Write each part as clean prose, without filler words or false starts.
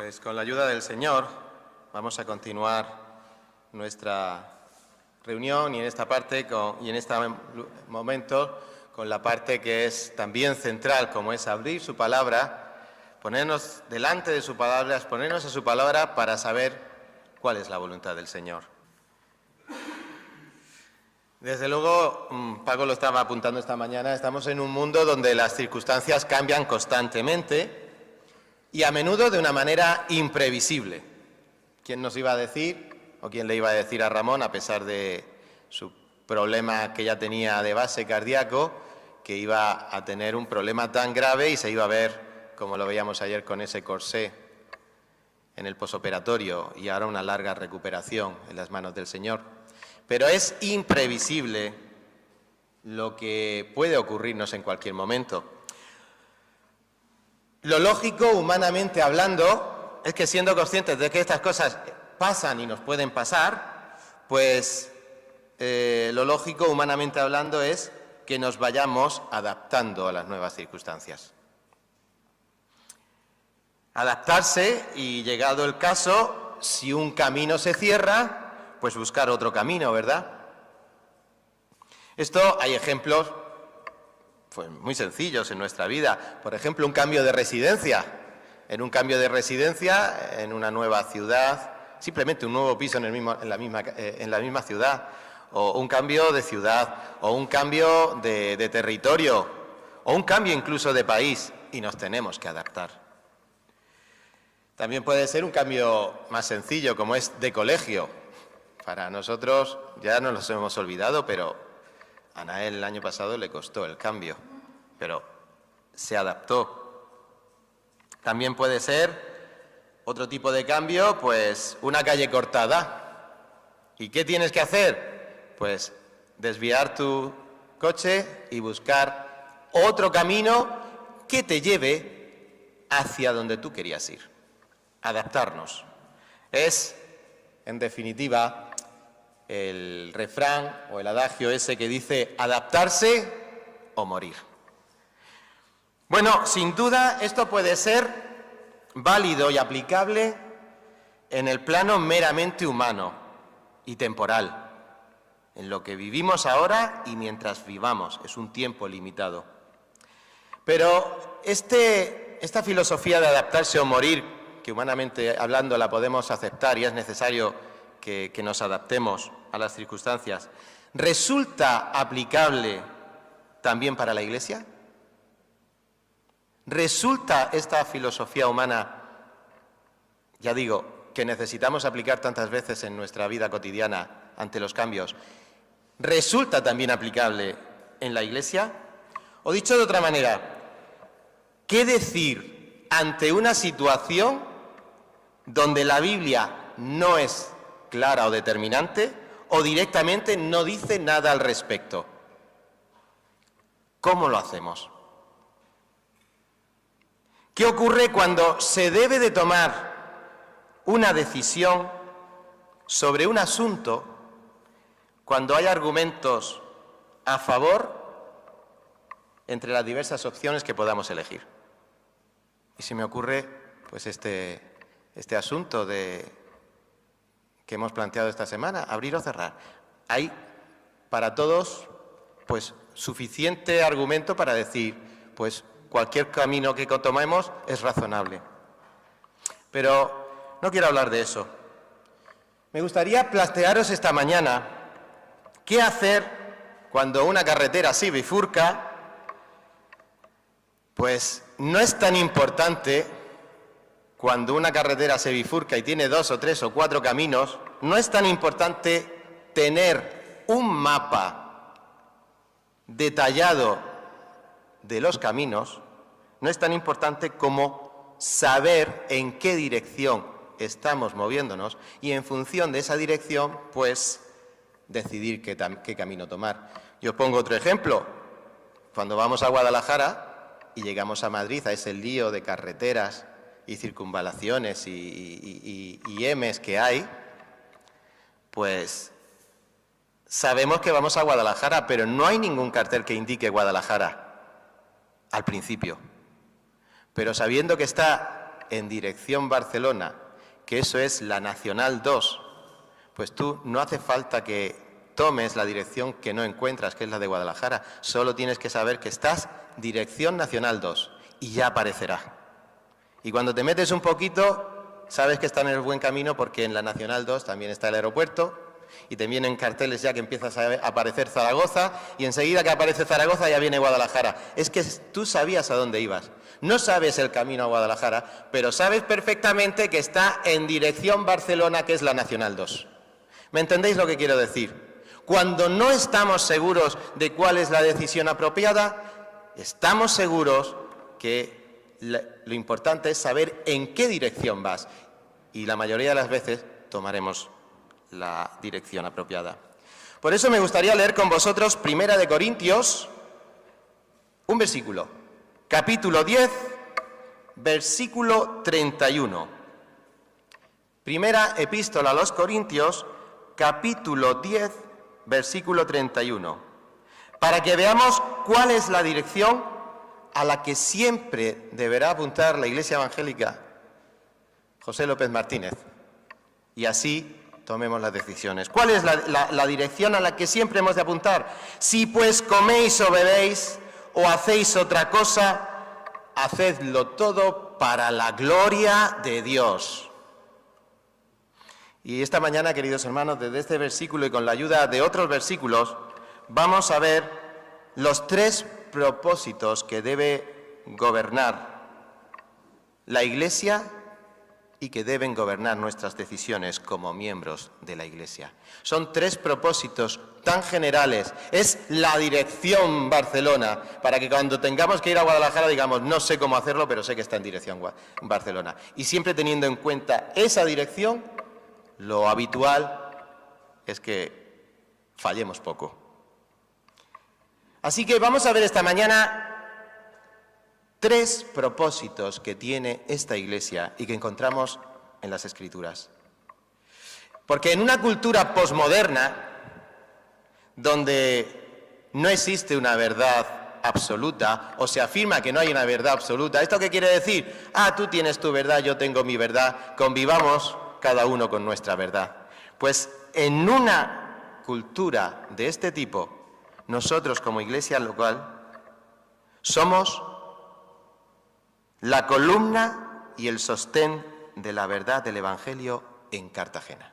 Pues con la ayuda del Señor vamos a continuar nuestra reunión y en esta parte y en este momento con la parte que es también central, como es abrir su palabra, ponernos delante de su palabra, exponernos a su palabra para saber cuál es la voluntad del Señor. Desde luego, Paco lo estaba apuntando esta mañana, estamos en un mundo donde las circunstancias cambian constantemente y a menudo de una manera imprevisible. ¿Quién nos iba a decir, o quién le iba a decir a Ramón, a pesar de su problema que ya tenía de base cardíaco, que iba a tener un problema tan grave y se iba a ver, como lo veíamos ayer con ese corsé en el posoperatorio, y ahora una larga recuperación en las manos del Señor? Pero es imprevisible lo que puede ocurrirnos en cualquier momento. Lo lógico, humanamente hablando, es que siendo conscientes de que estas cosas pasan y nos pueden pasar, pues lo lógico, humanamente hablando, es que nos vayamos adaptando a las nuevas circunstancias. Adaptarse y, llegado el caso, si un camino se cierra, pues buscar otro camino, ¿verdad? Esto hay ejemplos pues muy sencillos en nuestra vida. Por ejemplo, un cambio de residencia. En un cambio de residencia, en una nueva ciudad, simplemente un nuevo piso en la misma ciudad, o un cambio de ciudad, o un cambio de territorio, o un cambio incluso de país, y nos tenemos que adaptar. También puede ser un cambio más sencillo, como es de colegio. Para nosotros ya nos los hemos olvidado, pero a Anael el año pasado le costó el cambio, pero se adaptó. También puede ser otro tipo de cambio, pues una calle cortada. ¿Y qué tienes que hacer? Pues desviar tu coche y buscar otro camino que te lleve hacia donde tú querías ir. Adaptarnos. Es, en definitiva, el refrán o el adagio ese que dice adaptarse o morir. Bueno, sin duda esto puede ser válido y aplicable en el plano meramente humano y temporal, en lo que vivimos ahora y mientras vivamos, es un tiempo limitado. Pero esta filosofía de adaptarse o morir, que humanamente hablando la podemos aceptar y es necesario que nos adaptemos a las circunstancias, ¿resulta aplicable también para la Iglesia? ¿Resulta esta filosofía humana, ya digo, que necesitamos aplicar tantas veces en nuestra vida cotidiana ante los cambios, ¿resulta también aplicable en la Iglesia? O dicho de otra manera, ¿qué decir ante una situación donde la Biblia no es clara o determinante, o directamente no dice nada al respecto? ¿Cómo lo hacemos? ¿Qué ocurre cuando se debe de tomar una decisión sobre un asunto, cuando hay argumentos a favor entre las diversas opciones que podamos elegir? Y se me ocurre pues este asunto que hemos planteado esta semana, abrir o cerrar. Hay para todos pues suficiente argumento para decir pues cualquier camino que tomemos es razonable. Pero no quiero hablar de eso. Me gustaría plantearos esta mañana qué hacer cuando una carretera se bifurca. Pues no es tan importante. Cuando una carretera se bifurca y tiene 2 o 3 o 4 caminos, no es tan importante tener un mapa detallado de los caminos, no es tan importante como saber en qué dirección estamos moviéndonos y en función de esa dirección, pues, decidir qué camino tomar. Yo os pongo otro ejemplo. Cuando vamos a Guadalajara y llegamos a Madrid, a ese lío de carreteras y circunvalaciones y M's que hay, pues sabemos que vamos a Guadalajara, pero no hay ningún cartel que indique Guadalajara al principio. Pero sabiendo que está en dirección Barcelona, que eso es la Nacional 2, pues tú no hace falta que tomes la dirección que no encuentras, que es la de Guadalajara. Solo tienes que saber que estás dirección Nacional 2 y ya aparecerá. Y cuando te metes un poquito, sabes que estás en el buen camino porque en la Nacional 2 también está el aeropuerto y te vienen carteles ya que empiezas a aparecer Zaragoza y enseguida que aparece Zaragoza ya viene Guadalajara. Es que tú sabías a dónde ibas. No sabes el camino a Guadalajara, pero sabes perfectamente que está en dirección Barcelona, que es la Nacional 2. ¿Me entendéis lo que quiero decir? Cuando no estamos seguros de cuál es la decisión apropiada, estamos seguros que lo importante es saber en qué dirección vas. Y la mayoría de las veces tomaremos la dirección apropiada. Por eso me gustaría leer con vosotros 1 Corintios, un versículo, capítulo 10, versículo 31. Primera epístola a los Corintios, capítulo 10, versículo 31. Para que veamos cuál es la dirección a la que siempre deberá apuntar la Iglesia Evangélica José López Martínez. Y así tomemos las decisiones. ¿Cuál es la dirección a la que siempre hemos de apuntar? Si pues coméis o bebéis o hacéis otra cosa, hacedlo todo para la gloria de Dios. Y esta mañana, queridos hermanos, desde este versículo y con la ayuda de otros versículos, vamos a ver los 3 propósitos que debe gobernar la Iglesia y que deben gobernar nuestras decisiones como miembros de la Iglesia. Son 3 propósitos tan generales. Es la dirección Barcelona, para que cuando tengamos que ir a Guadalajara digamos, no sé cómo hacerlo, pero sé que está en dirección Barcelona. Y siempre teniendo en cuenta esa dirección, lo habitual es que fallemos poco. Así que vamos a ver esta mañana 3 propósitos que tiene esta Iglesia y que encontramos en las Escrituras. Porque en una cultura posmoderna, donde no existe una verdad absoluta, o se afirma que no hay una verdad absoluta, ¿esto qué quiere decir? Tú tienes tu verdad, yo tengo mi verdad, convivamos cada uno con nuestra verdad. Pues en una cultura de este tipo, nosotros como Iglesia local somos la columna y el sostén de la verdad del Evangelio en Cartagena.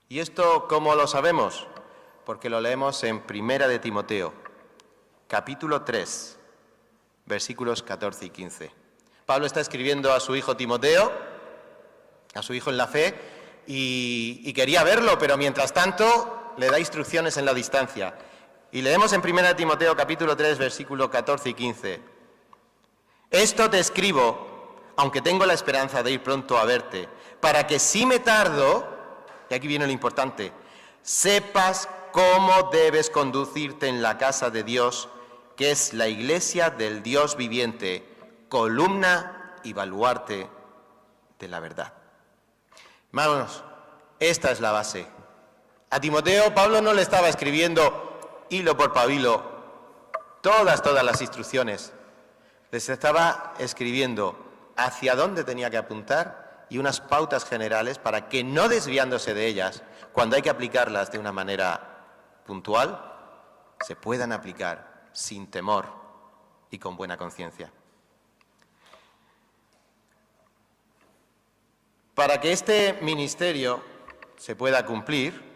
¿Y esto cómo lo sabemos? Porque lo leemos en 1 de Timoteo, capítulo 3, versículos 14 y 15. Pablo está escribiendo a su hijo Timoteo, a su hijo en la fe, y quería verlo, pero mientras tanto le da instrucciones en la distancia. Y leemos en 1 de Timoteo, capítulo 3, versículos 14 y 15. Esto te escribo, aunque tengo la esperanza de ir pronto a verte, para que si me tardo, y aquí viene lo importante, sepas cómo debes conducirte en la casa de Dios, que es la Iglesia del Dios viviente, columna y baluarte de la verdad. Hermanos, esta es la base. A Timoteo, Pablo no le estaba escribiendo hilo por pabilo todas las instrucciones. Les estaba escribiendo hacia dónde tenía que apuntar y unas pautas generales para que, no desviándose de ellas, cuando hay que aplicarlas de una manera puntual, se puedan aplicar sin temor y con buena conciencia. Para que este ministerio se pueda cumplir,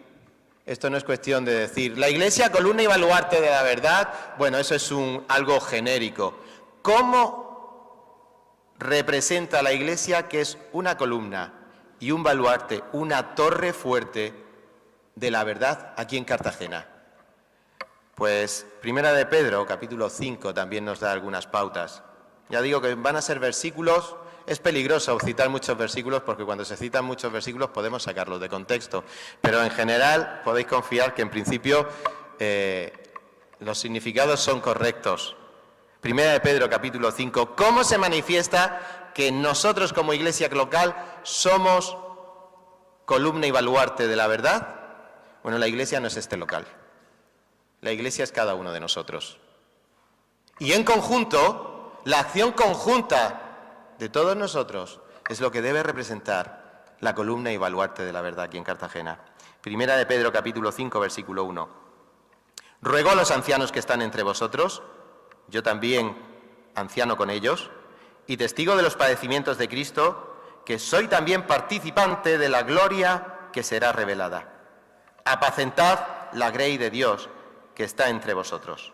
esto no es cuestión de decir, la Iglesia, columna y baluarte de la verdad, bueno, eso es algo genérico. ¿Cómo representa la Iglesia que es una columna y un baluarte, una torre fuerte de la verdad aquí en Cartagena? Pues 1 de Pedro, capítulo 5, también nos da algunas pautas. Ya digo que van a ser versículos. Es peligroso citar muchos versículos porque cuando se citan muchos versículos podemos sacarlos de contexto, pero en general podéis confiar que en principio los significados son correctos. 1 de Pedro, capítulo 5, ¿cómo se manifiesta que nosotros como Iglesia local somos columna y baluarte de la verdad? Bueno, la Iglesia no es este local, la Iglesia es cada uno de nosotros. Y en conjunto, la acción conjunta de todos nosotros, es lo que debe representar la columna y baluarte de la verdad aquí en Cartagena. Primera de Pedro, capítulo 5, versículo 1. Ruego a los ancianos que están entre vosotros, yo también, anciano con ellos, y testigo de los padecimientos de Cristo, que soy también participante de la gloria que será revelada. Apacentad la grey de Dios que está entre vosotros,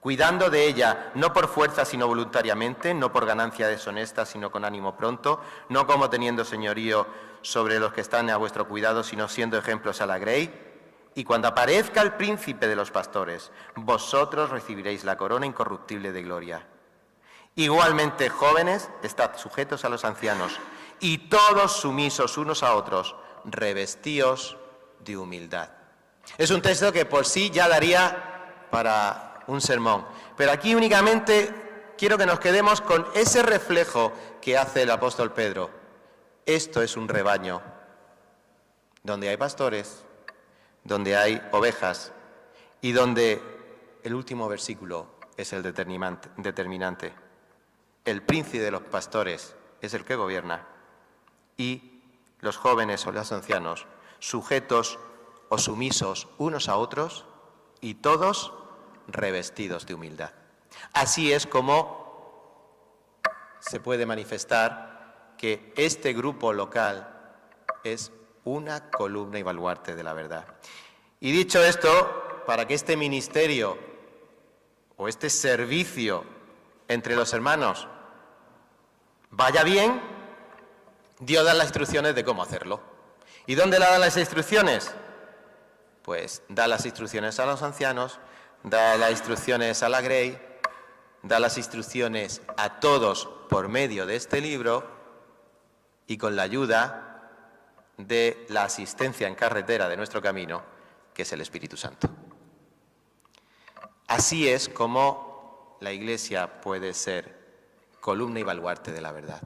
cuidando de ella, no por fuerza sino voluntariamente, no por ganancia deshonesta sino con ánimo pronto, no como teniendo señorío sobre los que están a vuestro cuidado, sino siendo ejemplos a la grey. Y cuando aparezca el príncipe de los pastores, vosotros recibiréis la corona incorruptible de gloria. Igualmente, jóvenes, estad sujetos a los ancianos, y todos sumisos unos a otros, revestíos de humildad. Es un texto que por sí ya daría para un sermón, pero aquí únicamente quiero que nos quedemos con ese reflejo que hace el apóstol Pedro. Esto es un rebaño, donde hay pastores, donde hay ovejas, y donde el último versículo es el determinante. El príncipe de los pastores es el que gobierna, y los jóvenes o los ancianos, sujetos o sumisos unos a otros, y todos revestidos de humildad. Así es como se puede manifestar que este grupo local es una columna y baluarte de la verdad. Y dicho esto, para que este ministerio o este servicio entre los hermanos vaya bien, Dios da las instrucciones de cómo hacerlo. ¿Y dónde le da las instrucciones? Pues da las instrucciones a los ancianos, da las instrucciones a la grey, da las instrucciones a todos por medio de este libro y con la ayuda de la asistencia en carretera de nuestro camino, que es el Espíritu Santo. Así es como la Iglesia puede ser columna y baluarte de la verdad.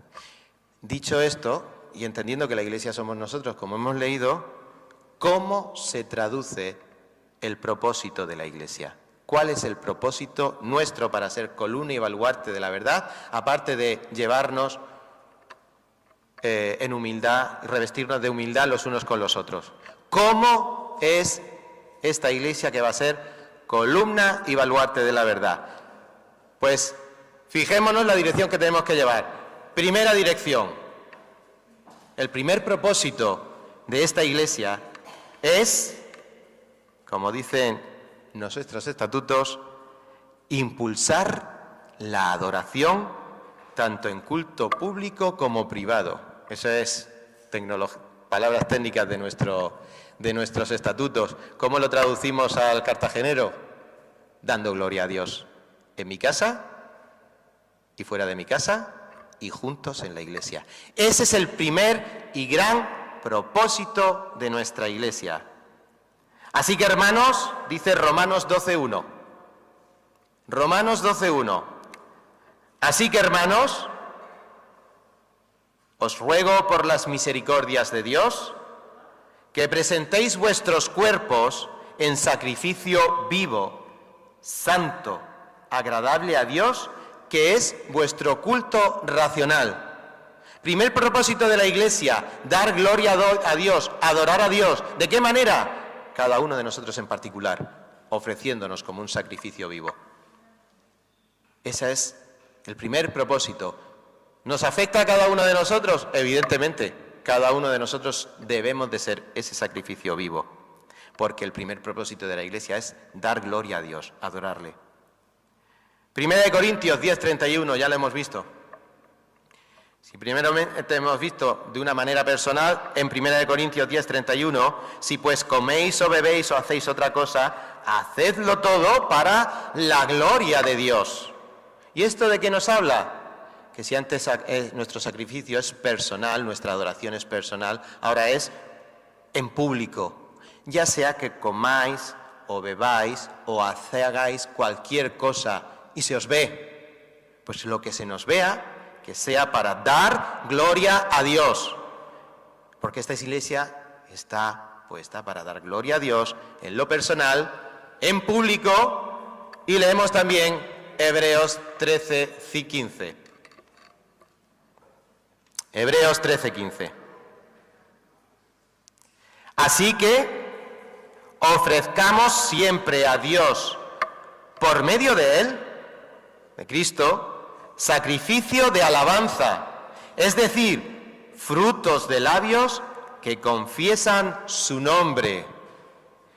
Dicho esto, y entendiendo que la Iglesia somos nosotros, como hemos leído, ¿cómo se traduce el propósito de la Iglesia? ¿Cuál es el propósito nuestro para ser columna y baluarte de la verdad, aparte de llevarnos en humildad, revestirnos de humildad los unos con los otros? ¿Cómo es esta Iglesia que va a ser columna y baluarte de la verdad? Pues fijémonos la dirección que tenemos que llevar. Primera dirección. El primer propósito de esta Iglesia es, como dicen nuestros estatutos, impulsar la adoración tanto en culto público como privado. Eso es palabras técnicas de nuestros estatutos. ¿Cómo lo traducimos al cartagenero? Dando gloria a Dios en mi casa y fuera de mi casa y juntos en la Iglesia. Ese es el primer y gran propósito de nuestra Iglesia. Así que, hermanos, dice Romanos 12:1. Romanos 12:1. Así que, hermanos, os ruego por las misericordias de Dios que presentéis vuestros cuerpos en sacrificio vivo, santo, agradable a Dios, que es vuestro culto racional. Primer propósito de la Iglesia, dar gloria a Dios, adorar a Dios. ¿De qué manera? Cada uno de nosotros en particular, ofreciéndonos como un sacrificio vivo. Ese es el primer propósito. ¿Nos afecta a cada uno de nosotros? Evidentemente, cada uno de nosotros debemos de ser ese sacrificio vivo, porque el primer propósito de la Iglesia es dar gloria a Dios, adorarle. Primera de Corintios 10:31, ya lo hemos visto. Si primeramente hemos visto de una manera personal, en Primera de Corintios 10:31, si pues coméis o bebéis o hacéis otra cosa, hacedlo todo para la gloria de Dios. ¿Y esto de qué nos habla? Que si antes nuestro sacrificio es personal, nuestra adoración es personal, ahora es en público. Ya sea que comáis o bebáis o hagáis cualquier cosa y se os ve, pues lo que se nos vea, que sea para dar gloria a Dios. Porque esta Iglesia está puesta para dar gloria a Dios en lo personal, en público, y leemos también Hebreos 13:15. Hebreos 13:15. Así que ofrezcamos siempre a Dios, por medio de Él, de Cristo, sacrificio de alabanza, es decir, frutos de labios que confiesan su nombre.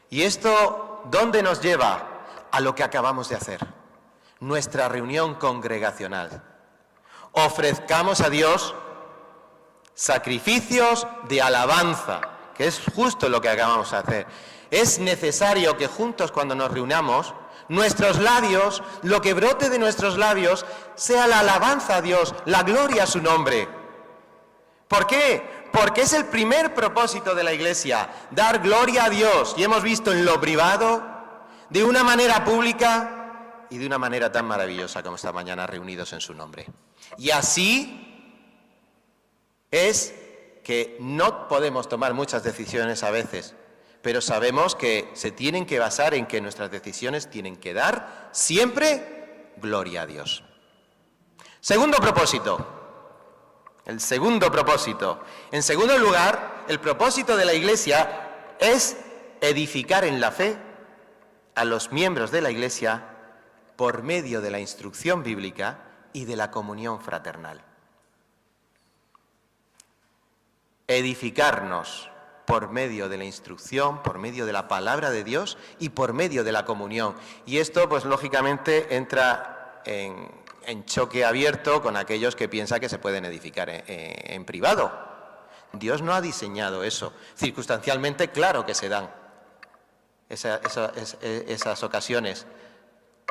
¿Y esto dónde nos lleva? A lo que acabamos de hacer, nuestra reunión congregacional. Ofrezcamos a Dios sacrificios de alabanza, que es justo lo que acabamos de hacer. Es necesario que juntos, cuando nos reunamos, nuestros labios, lo que brote de nuestros labios, sea la alabanza a Dios, la gloria a su nombre. ¿Por qué? Porque es el primer propósito de la Iglesia, dar gloria a Dios. Y hemos visto en lo privado, de una manera pública y de una manera tan maravillosa como esta mañana reunidos en su nombre. Y así es que no podemos tomar muchas decisiones a veces, pero sabemos que se tienen que basar en que nuestras decisiones tienen que dar siempre gloria a Dios. Segundo propósito. El segundo propósito. En segundo lugar, el propósito de la Iglesia es edificar en la fe a los miembros de la Iglesia por medio de la instrucción bíblica y de la comunión fraternal. Edificarnos por medio de la instrucción, por medio de la palabra de Dios y por medio de la comunión. Y esto, pues lógicamente, entra en choque abierto con aquellos que piensan que se pueden edificar en privado. Dios no ha diseñado eso. Circunstancialmente, claro que se dan esas ocasiones,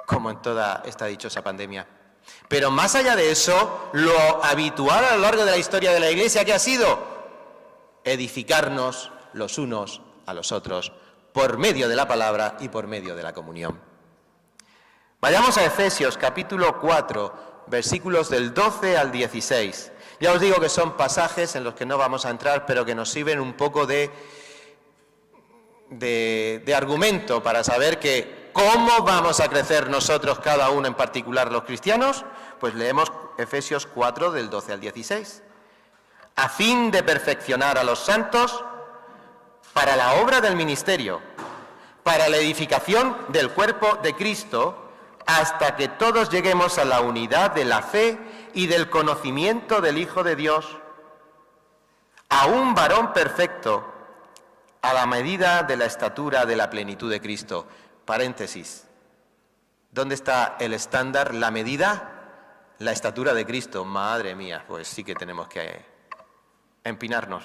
como en toda esta dichosa pandemia. Pero más allá de eso, lo habitual a lo largo de la historia de la Iglesia, ¿qué ha sido? Edificarnos los unos a los otros por medio de la palabra y por medio de la comunión. Vayamos a Efesios capítulo 4, versículos del 12 al 16. Ya os digo que son pasajes en los que no vamos a entrar, pero que nos sirven un poco de argumento para saber que cómo vamos a crecer nosotros, cada uno en particular los cristianos. Pues leemos Efesios 4 del 12 al 16. A fin de perfeccionar a los santos para la obra del ministerio, para la edificación del cuerpo de Cristo, hasta que todos lleguemos a la unidad de la fe y del conocimiento del Hijo de Dios, a un varón perfecto, a la medida de la estatura de la plenitud de Cristo. Paréntesis. ¿Dónde está el estándar, la medida? La estatura de Cristo. Madre mía, pues sí que tenemos que empinarnos.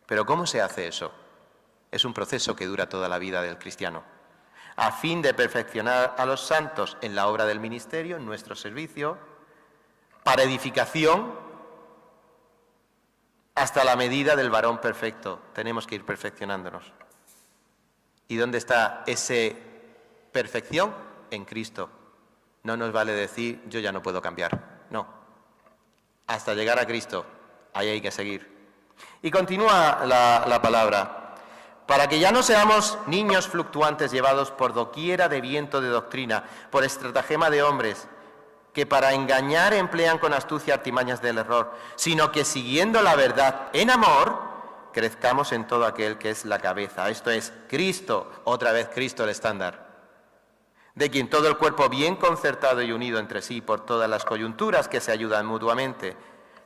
Pero ¿cómo se hace eso? Es un proceso que dura toda la vida del cristiano. A fin de perfeccionar a los santos en la obra del ministerio, en nuestro servicio, para edificación, hasta la medida del varón perfecto. Tenemos que ir perfeccionándonos. ¿Y dónde está esa perfección? En Cristo. No nos vale decir, yo ya no puedo cambiar. No. Hasta llegar a Cristo, ahí hay que seguir. Y continúa la palabra. Para que ya no seamos niños fluctuantes llevados por doquiera de viento de doctrina, por estratagema de hombres, que para engañar emplean con astucia artimañas del error, sino que siguiendo la verdad en amor, crezcamos en todo aquel que es la cabeza. Esto es Cristo, otra vez Cristo el estándar, de quien todo el cuerpo bien concertado y unido entre sí por todas las coyunturas que se ayudan mutuamente,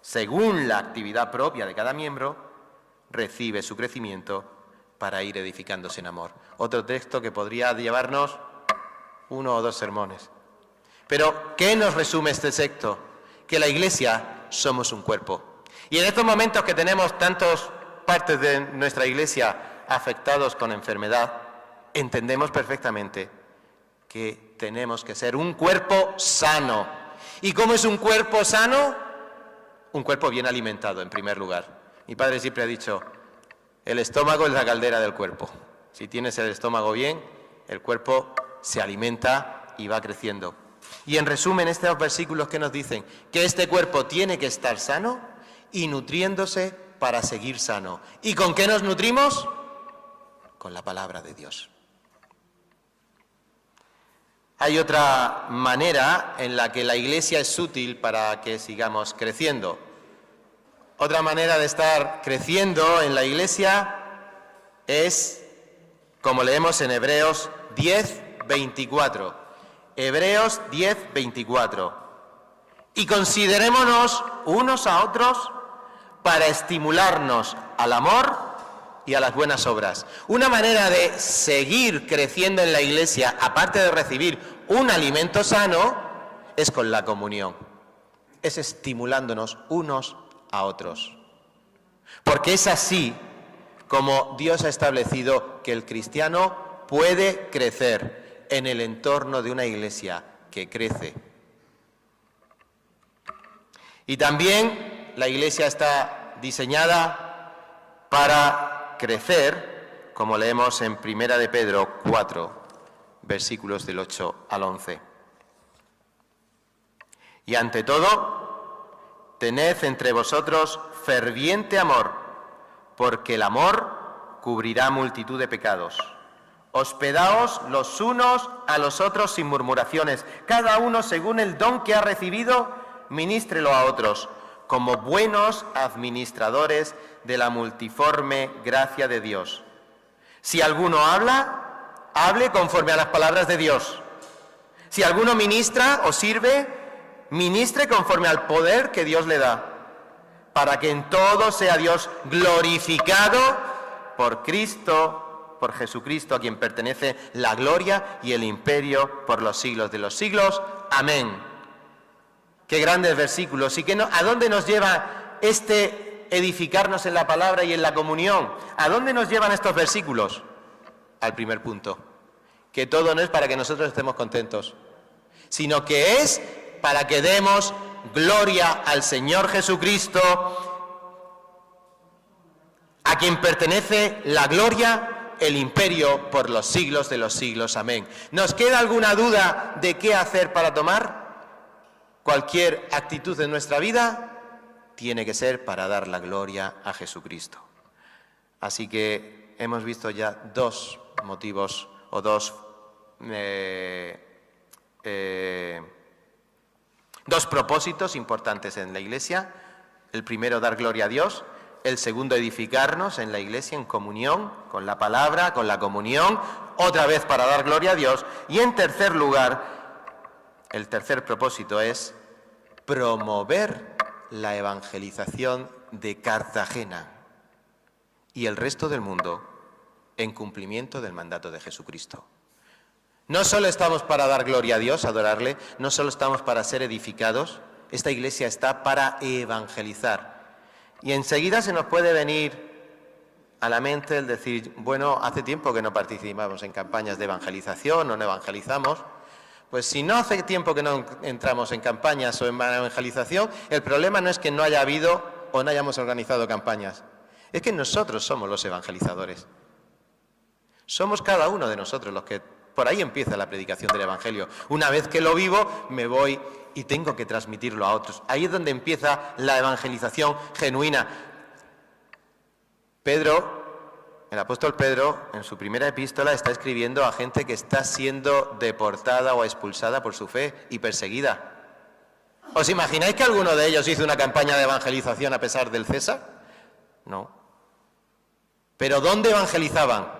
según la actividad propia de cada miembro, recibe su crecimiento para ir edificándose en amor. Otro texto que podría llevarnos 1 o 2 sermones. Pero, ¿qué nos resume este texto? Que la Iglesia somos un cuerpo. Y en estos momentos que tenemos tantas partes de nuestra Iglesia afectados con enfermedad, entendemos perfectamente que tenemos que ser un cuerpo sano. ¿Y cómo es un cuerpo sano? Un cuerpo bien alimentado, en primer lugar. Mi padre siempre ha dicho, el estómago es la caldera del cuerpo. Si tienes el estómago bien, el cuerpo se alimenta y va creciendo. Y en resumen, estos versículos que nos dicen que este cuerpo tiene que estar sano y nutriéndose para seguir sano. ¿Y con qué nos nutrimos? Con la palabra de Dios. Hay otra manera en la que la Iglesia es útil para que sigamos creciendo. Otra manera de estar creciendo en la Iglesia es, como leemos en Hebreos 10:24. Hebreos 10:24. Y considerémonos unos a otros para estimularnos al amor y a las buenas obras. Una manera de seguir creciendo en la Iglesia, aparte de recibir un alimento sano, es con la comunión. Es estimulándonos unos a otros. Porque es así como Dios ha establecido que el cristiano puede crecer en el entorno de una iglesia que crece. Y también la iglesia está diseñada para crecer, como leemos en 1 de Pedro 4, versículos del 8 al 11. Y ante todo, tened entre vosotros ferviente amor, porque el amor cubrirá multitud de pecados. Hospedaos los unos a los otros sin murmuraciones, cada uno según el don que ha recibido, ministrelo a otros, como buenos administradores de la multiforme gracia de Dios. Si alguno habla, hable conforme a las palabras de Dios. Si alguno ministra o sirve, ministre conforme al poder que Dios le da, para que en todo sea Dios glorificado por Cristo, por Jesucristo, a quien pertenece la gloria y el imperio por los siglos de los siglos. Amén. Qué grandes versículos. ¿Y a dónde nos lleva este edificarnos en la palabra y en la comunión? ¿A dónde nos llevan estos versículos? Al primer punto, que todo no es para que nosotros estemos contentos, sino que es para que demos gloria al Señor Jesucristo, a quien pertenece la gloria, el imperio por los siglos de los siglos. Amén. ¿Nos queda alguna duda de qué hacer para tomar cualquier actitud de nuestra vida? Tiene que ser para dar la gloria a Jesucristo. Así que hemos visto ya dos motivos o dos propósitos importantes en la Iglesia. El primero, dar gloria a Dios. El segundo, edificarnos en la Iglesia en comunión, con la palabra, con la comunión, otra vez para dar gloria a Dios. Y en tercer lugar, el tercer propósito es promover la evangelización de Cartagena y el resto del mundo en cumplimiento del mandato de Jesucristo. No solo estamos para dar gloria a Dios, adorarle, no solo estamos para ser edificados, esta iglesia está para evangelizar. Y enseguida se nos puede venir a la mente el decir, bueno, hace tiempo que no participamos en campañas de evangelización o no evangelizamos. Pues si no hace tiempo que no entramos en campañas o en evangelización, el problema no es que no haya habido o no hayamos organizado campañas, es que nosotros somos los evangelizadores. Somos cada uno de nosotros los que... Por ahí empieza la predicación del Evangelio. Una vez que lo vivo, me voy y tengo que transmitirlo a otros. Ahí es donde empieza la evangelización genuina. Pedro, el apóstol Pedro, en su primera epístola está escribiendo a gente que está siendo deportada o expulsada por su fe y perseguida. ¿Os imagináis que alguno de ellos hizo una campaña de evangelización a pesar del César? No. ¿Pero dónde evangelizaban?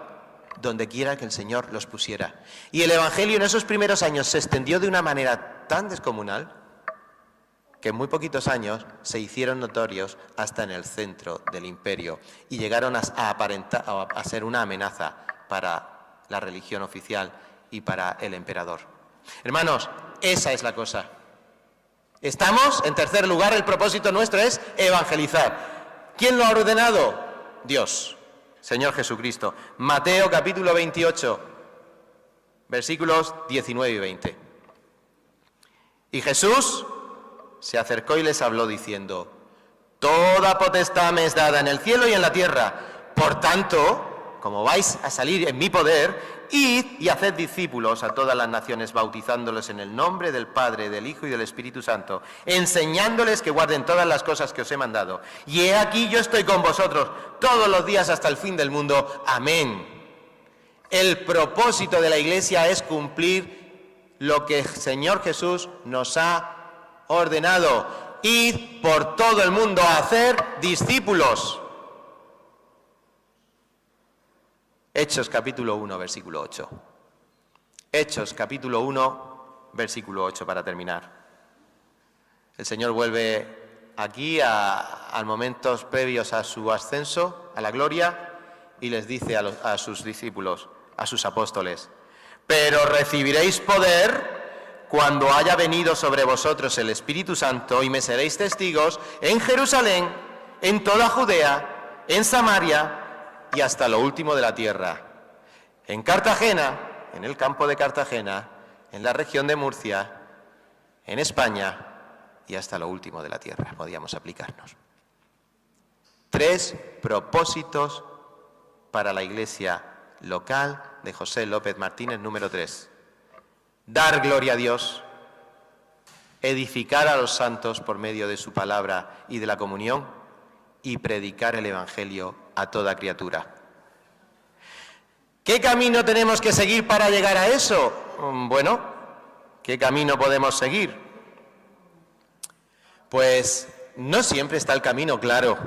Donde quiera que el Señor los pusiera. Y el Evangelio en esos primeros años se extendió de una manera tan descomunal que en muy poquitos años se hicieron notorios hasta en el centro del imperio y llegaron a ser una amenaza para la religión oficial y para el emperador. Hermanos, esa es la cosa. Estamos, en tercer lugar, el propósito nuestro es evangelizar. ¿Quién lo ha ordenado? Dios. Señor Jesucristo. Mateo capítulo 28, versículos 19 y 20. Y Jesús se acercó y les habló diciendo: toda potestad me es dada en el cielo y en la tierra. Por tanto, como vais a salir en mi poder, id y haced discípulos a todas las naciones, bautizándolos en el nombre del Padre, del Hijo y del Espíritu Santo, enseñándoles que guarden todas las cosas que os he mandado. Y he aquí yo estoy con vosotros todos los días hasta el fin del mundo. Amén. El propósito de la Iglesia es cumplir lo que el Señor Jesús nos ha ordenado. id por todo el mundo a hacer discípulos. Hechos capítulo 1, versículo 8. Hechos capítulo 1, versículo 8 para terminar. El Señor vuelve aquí a momentos previos a su ascenso, a la gloria, y les dice a sus discípulos, a sus apóstoles: pero recibiréis poder cuando haya venido sobre vosotros el Espíritu Santo y me seréis testigos en Jerusalén, en toda Judea, en Samaria y hasta lo último de la tierra. En Cartagena, en el campo de Cartagena, en la región de Murcia, en España y hasta lo último de la tierra. Podíamos aplicarnos. 3 propósitos para la iglesia local de José López Martínez, número 3. Dar gloria a Dios, edificar a los santos por medio de su palabra y de la comunión, y predicar el Evangelio a toda criatura. ¿Qué camino tenemos que seguir para llegar a eso? Bueno, ¿qué camino podemos seguir? Pues no siempre está el camino claro,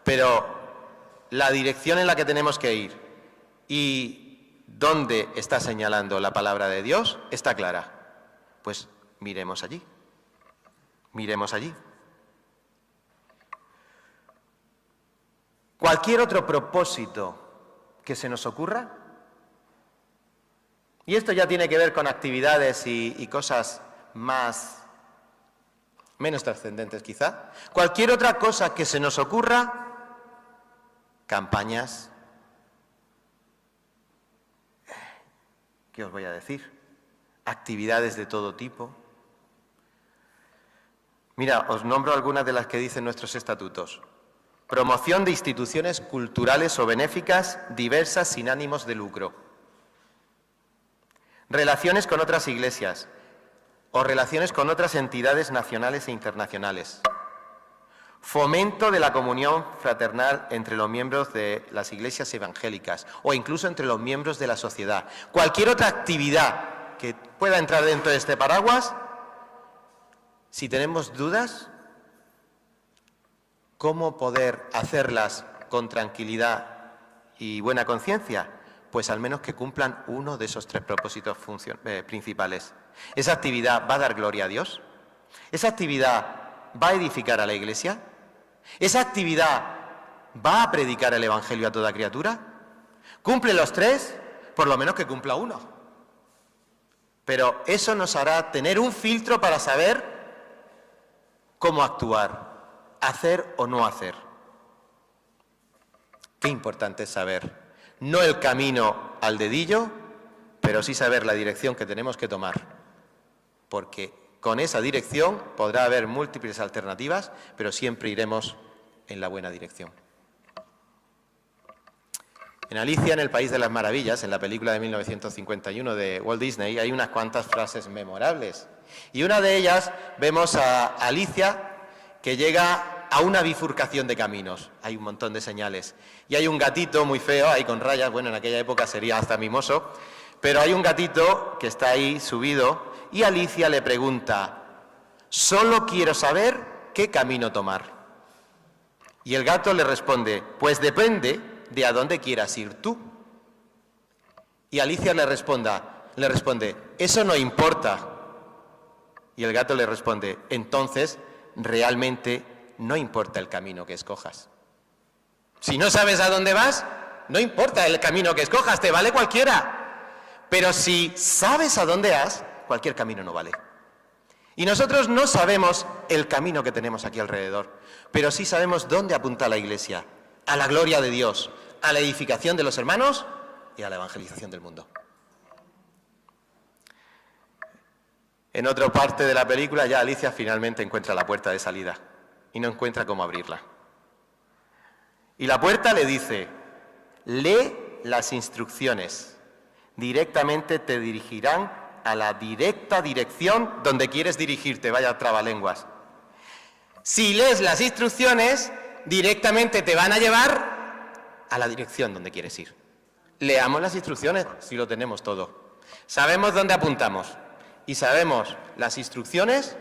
pero la dirección en la que tenemos que ir y dónde está señalando la palabra de Dios está clara. Pues miremos allí. Miremos allí. Cualquier otro propósito que se nos ocurra, y esto ya tiene que ver con actividades y cosas menos trascendentes quizá, cualquier otra cosa que se nos ocurra, campañas, ¿qué os voy a decir? Actividades de todo tipo. Mira, os nombro algunas de las que dicen nuestros estatutos. Promoción de instituciones culturales o benéficas diversas sin ánimos de lucro. Relaciones con otras iglesias o relaciones con otras entidades nacionales e internacionales. Fomento de la comunión fraternal entre los miembros de las iglesias evangélicas o incluso entre los miembros de la sociedad. Cualquier otra actividad que pueda entrar dentro de este paraguas, si tenemos dudas, ¿cómo poder hacerlas con tranquilidad y buena conciencia? Pues al menos que cumplan uno de esos 3 propósitos principales. ¿Esa actividad va a dar gloria a Dios? ¿Esa actividad va a edificar a la iglesia? ¿Esa actividad va a predicar el Evangelio a toda criatura? ¿Cumple los 3? Por lo menos que cumpla uno. Pero eso nos hará tener un filtro para saber cómo actuar, hacer o no hacer. Qué importante es saber, no el camino al dedillo, pero sí saber la dirección que tenemos que tomar. Porque con esa dirección podrá haber múltiples alternativas, pero siempre iremos en la buena dirección. En Alicia en el País de las Maravillas, en la película de 1951 de Walt Disney, hay unas cuantas frases memorables. Y una de ellas vemos a Alicia que llega a una bifurcación de caminos. Hay un montón de señales. Y hay un gatito muy feo, ahí con rayas, bueno, en aquella época sería hasta mimoso, pero hay un gatito que está ahí subido y Alicia le pregunta: solo quiero saber qué camino tomar. Y el gato le responde: pues depende de a dónde quieras ir tú. Y Alicia le responde: eso no importa. Y el gato le responde: entonces realmente no importa el camino que escojas. Si no sabes a dónde vas, no importa el camino que escojas, te vale cualquiera. Pero si sabes a dónde vas, cualquier camino no vale. Y nosotros no sabemos el camino que tenemos aquí alrededor, pero sí sabemos dónde apunta la Iglesia: a la gloria de Dios, a la edificación de los hermanos y a la evangelización del mundo. En otra parte de la película ya Alicia finalmente encuentra la puerta de salida y no encuentra cómo abrirla. Y la puerta le dice: lee las instrucciones, directamente te dirigirán a la directa dirección donde quieres dirigirte. Vaya trabalenguas. Si lees las instrucciones, directamente te van a llevar a la dirección donde quieres ir. Leamos las instrucciones, si lo tenemos todo. Sabemos dónde apuntamos y sabemos las instrucciones,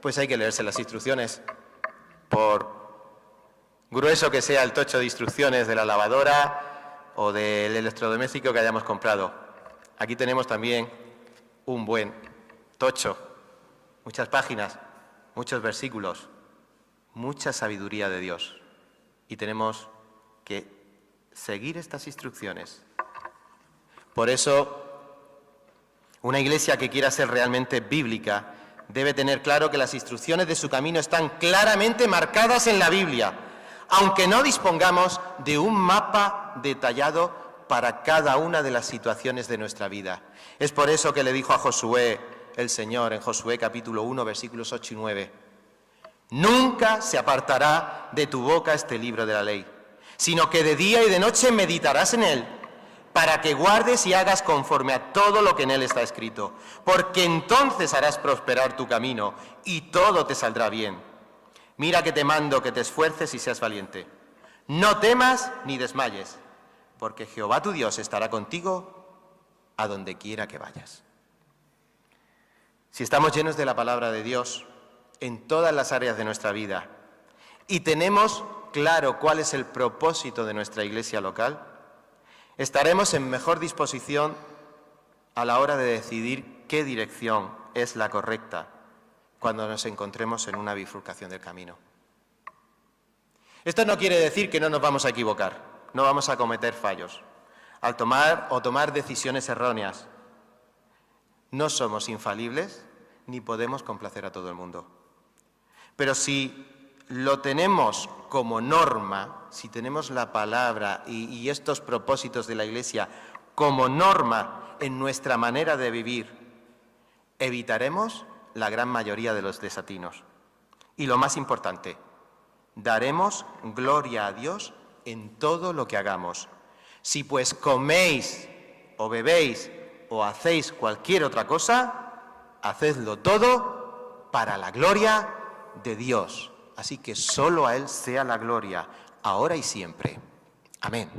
pues hay que leerse las instrucciones. Por grueso que sea el tocho de instrucciones de la lavadora o del electrodoméstico que hayamos comprado. Aquí tenemos también un buen tocho, muchas páginas, muchos versículos, mucha sabiduría de Dios. Y tenemos que seguir estas instrucciones. Por eso, una iglesia que quiera ser realmente bíblica debe tener claro que las instrucciones de su camino están claramente marcadas en la Biblia, aunque no dispongamos de un mapa detallado para cada una de las situaciones de nuestra vida. Es por eso que le dijo a Josué el Señor en Josué capítulo 1, versículos 8 y 9, «Nunca se apartará de tu boca este libro de la ley, sino que de día y de noche meditarás en él, para que guardes y hagas conforme a todo lo que en él está escrito, porque entonces harás prosperar tu camino y todo te saldrá bien. Mira que te mando que te esfuerces y seas valiente. No temas ni desmayes, porque Jehová tu Dios estará contigo a donde quiera que vayas». Si estamos llenos de la palabra de Dios en todas las áreas de nuestra vida y tenemos claro cuál es el propósito de nuestra iglesia local, estaremos en mejor disposición a la hora de decidir qué dirección es la correcta cuando nos encontremos en una bifurcación del camino. Esto no quiere decir que no nos vamos a equivocar, no vamos a cometer fallos al tomar decisiones erróneas. No somos infalibles ni podemos complacer a todo el mundo. Pero si lo tenemos como norma, si tenemos la palabra y estos propósitos de la Iglesia como norma en nuestra manera de vivir, evitaremos la gran mayoría de los desatinos. Y lo más importante, daremos gloria a Dios en todo lo que hagamos. Si pues coméis o bebéis o hacéis cualquier otra cosa, hacedlo todo para la gloria de Dios. Así que solo a Él sea la gloria, ahora y siempre. Amén.